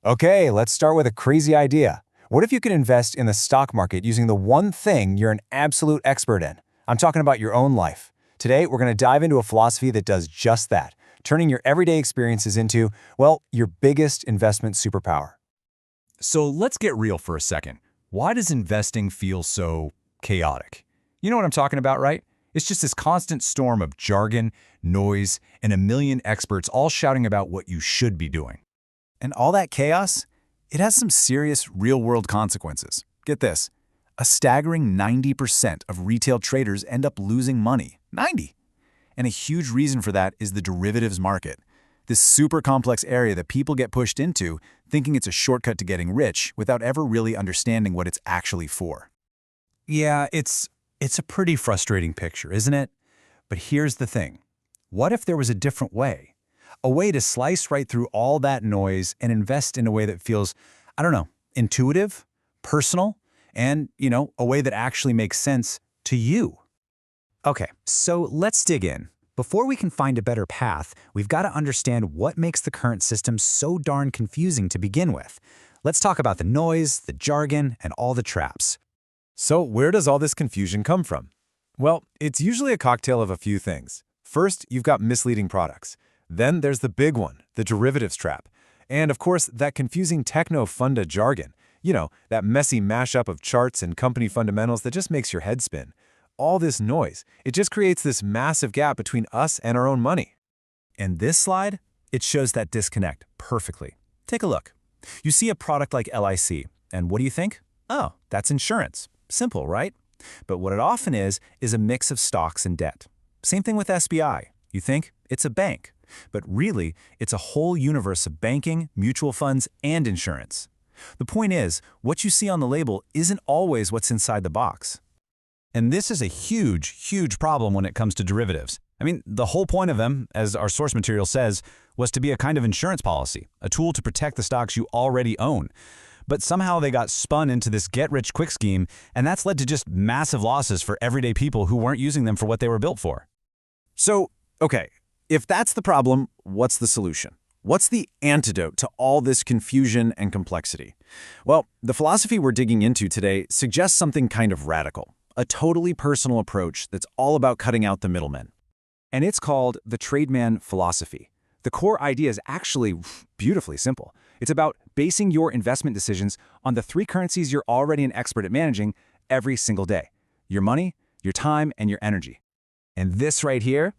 Okay, let's start with a crazy idea. What if you could invest in the stock market using the one thing you're an absolute expert in? I'm talking about your own life. Today, we're going to dive into a philosophy that does just that, turning your everyday experiences into, well, your biggest investment superpower. So let's get real for a second. Why does investing feel so chaotic? You know what I'm talking about, right? It's just this constant storm of jargon, noise, and a million experts all shouting about what you should be doing. And all that chaos, it has some serious real-world consequences. Get this, a staggering 90% of retail traders end up losing money. 90! And a huge reason for that is the derivatives market. This super complex area that people get pushed into thinking it's a shortcut to getting rich without ever really understanding what it's actually for. Yeah, it's a pretty frustrating picture, isn't it? But here's the thing. What if there was a different way? A way to slice right through all that noise and invest in a way that feels, I don't know, intuitive, personal, and, a way that actually makes sense to you. Okay, so let's dig in. Before we can find a better path, we've got to understand what makes the current system so darn confusing to begin with. Let's talk about the noise, the jargon, and all the traps. So where does all this confusion come from? Well, it's usually a cocktail of a few things. First, you've got misleading products. Then there's the big one, the derivatives trap. And of course, that confusing techno-funda jargon. That messy mashup of charts and company fundamentals that just makes your head spin. All this noise, it just creates this massive gap between us and our own money. And this slide, it shows that disconnect perfectly. Take a look. You see a product like LIC, and what do you think? Oh, that's insurance. Simple, right? But what it often is a mix of stocks and debt. Same thing with SBI. You think it's a bank. But really, it's a whole universe of banking, mutual funds, and insurance. The point is, what you see on the label isn't always what's inside the box. And this is a huge problem when it comes to derivatives. I mean, the whole point of them, as our source material says, was to be a kind of insurance policy, a tool to protect the stocks you already own. But somehow they got spun into this get-rich-quick scheme, and that's led to just massive losses for everyday people who weren't using them for what they were built for. So, okay, if that's the problem, what's the solution? What's the antidote to all this confusion and complexity? Well, the philosophy we're digging into today suggests something kind of radical, a totally personal approach that's all about cutting out the middlemen. And it's called the Trademan Philosophy. The core idea is actually beautifully simple. It's about basing your investment decisions on the three currencies you're already an expert at managing every single day: your money, your time, and your energy. And this right here,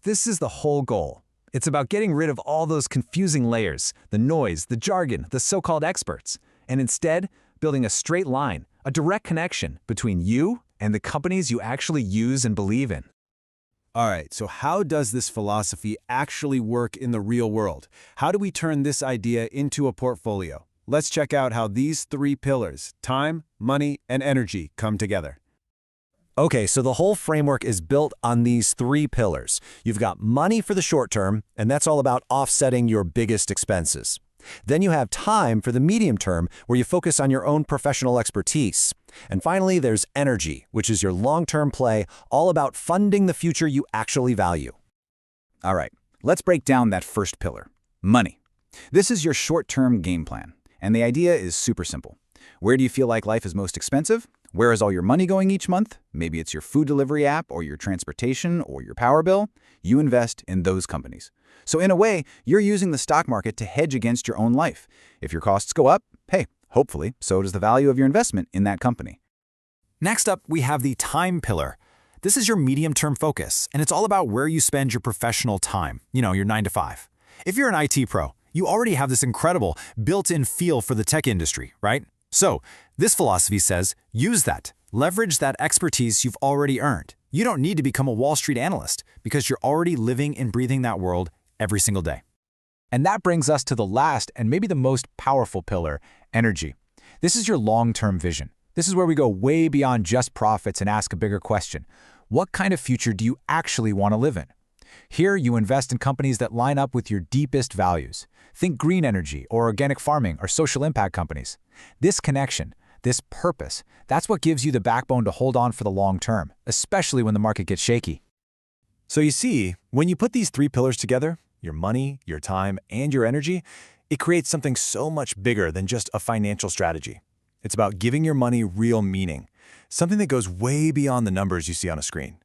this is the whole goal. It's about getting rid of all those confusing layers, the noise, the jargon, the so-called experts, and instead building a straight line, a direct connection between you and the companies you actually use and believe in. All right, so how does this philosophy actually work in the real world? How do we turn this idea into a portfolio? Let's check out how these three pillars, time, money, and energy, come together. Okay, so the whole framework is built on these three pillars. You've got money for the short term, and that's all about offsetting your biggest expenses. Then you have time for the medium term, where you focus on your own professional expertise. And finally, there's energy, which is your long-term play, all about funding the future you actually value. All right, let's break down that first pillar, money. This is your short-term game plan, and the idea is super simple. Where do you feel like life is most expensive? Where is all your money going each month? Maybe it's your food delivery app or your transportation or your power bill. You invest in those companies. So in a way, you're using the stock market to hedge against your own life. If your costs go up, hey, hopefully, so does the value of your investment in that company. Next up, we have the time pillar. This is your medium-term focus, and it's all about where you spend your professional time, your 9 to 5. If you're an IT pro, you already have this incredible built-in feel for the tech industry, right? So, this philosophy says, use that. Leverage that expertise you've already earned. You don't need to become a Wall Street analyst because you're already living and breathing that world every single day. And that brings us to the last and maybe the most powerful pillar, energy. This is your long-term vision. This is where we go way beyond just profits and ask a bigger question. What kind of future do you actually want to live in? Here, you invest in companies that line up with your deepest values. Think green energy or organic farming or social impact companies. This connection, this purpose, that's what gives you the backbone to hold on for the long term, especially when the market gets shaky. So you see, when you put these three pillars together, your money, your time, and your energy, It creates something so much bigger than just a financial strategy. It's about giving your money real meaning, something that goes way beyond the numbers you see on a screen.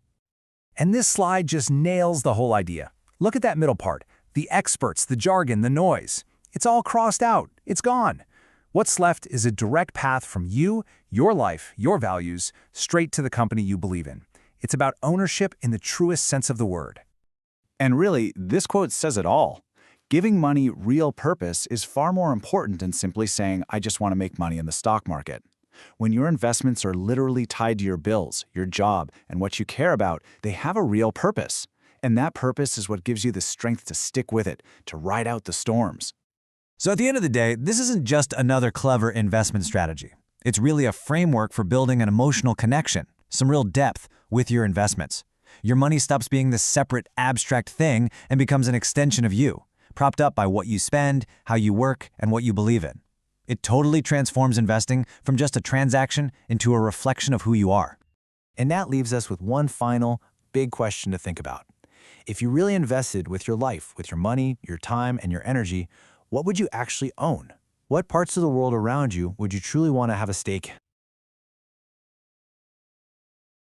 And this slide just nails the whole idea. Look at that middle part. The experts, the jargon, the noise. It's all crossed out. It's gone. What's left is a direct path from you, your life, your values, straight to the company you believe in. It's about ownership in the truest sense of the word. And really, this quote says it all. Giving money real purpose is far more important than simply saying, I just want to make money in the stock market. When your investments are literally tied to your bills, your job, and what you care about, they have a real purpose. And that purpose is what gives you the strength to stick with it, to ride out the storms. So at the end of the day, this isn't just another clever investment strategy. It's really a framework for building an emotional connection, some real depth with your investments. Your money stops being this separate, abstract thing and becomes an extension of you, propped up by what you spend, how you work, and what you believe in. It totally transforms investing from just a transaction into a reflection of who you are. And that leaves us with one final, big question to think about. If you really invested with your life, with your money, your time, and your energy, what would you actually own? What parts of the world around you would you truly want to have a stake